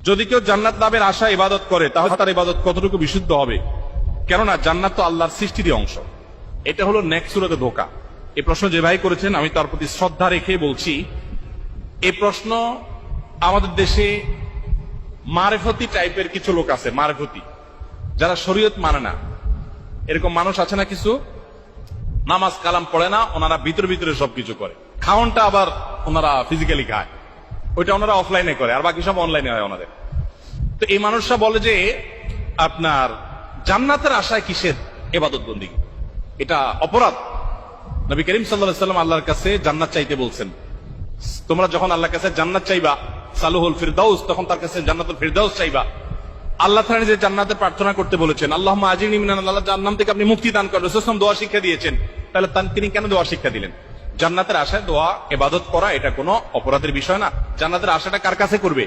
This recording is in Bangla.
যদি কেউ জান্নাত লাভের আশা ইবাদত করে তাহলে তার ইবাদত কতটুকু বিশুদ্ধ হবে? কেননা জান্নাত তো আল্লাহর সৃষ্টিরই অংশ। এটা হলো নেক্সট সূরাতে ধোঁকা। এই প্রশ্ন যে ভাই করেছেন আমি তার প্রতি শ্রদ্ধা রেখে বলছি, এই প্রশ্ন আমাদের দেশে মারেফতি টাইপের কিছু লোক আছে, মারেফতি যারা শরীয়ত মানে না, এরকম মানুষ আছে না কিছু, নামাজ কালাম পড়ে না, ওনারা ভিতরে ভিতরে সবকিছু করে, খাওয়ানটা আবার ওনারা ফিজিক্যালি খায়, ওইটা ওনারা অফলাইনে করে, আর বাকি সব অনলাইনে হয় ওনাদের। তো এই মানুষরা বলে যে আপনার জান্নাতের আশায় কিসের ইবাদত বন্দেগী, এটা অপরাধ। নবী করিম সাল্লাল্লাহু আলাইহি ওয়াসাল্লাম আল্লাহর কাছে জান্নাত চাইতে বলছেন, তোমরা যখন আল্লাহর কাছে জান্নাত চাইবা সালুহুল ফিরদাউস, তখন তার কাছে জান্নাতুল ফিরদাউস চাইবা। আল্লাহ তাআলা যে জান্নাতের প্রার্থনা করতে বলেছেন, আল্লাহুম্মা আজিরনি মিনান নার, আল্লাহ জাহান্নাম থেকে আপনি মুক্তি দান করেন, রাসূল দোয়া শিক্ষা দিয়েছেন, তাহলে তিনি কেন দোয়া শিক্ষা দিলেন? জান্নাতের আশায় দোয়া ইবাদত করা এটা কোনো অপরাধের বিষয় না। জান্নাতের আশাটা কার কাছে করবে?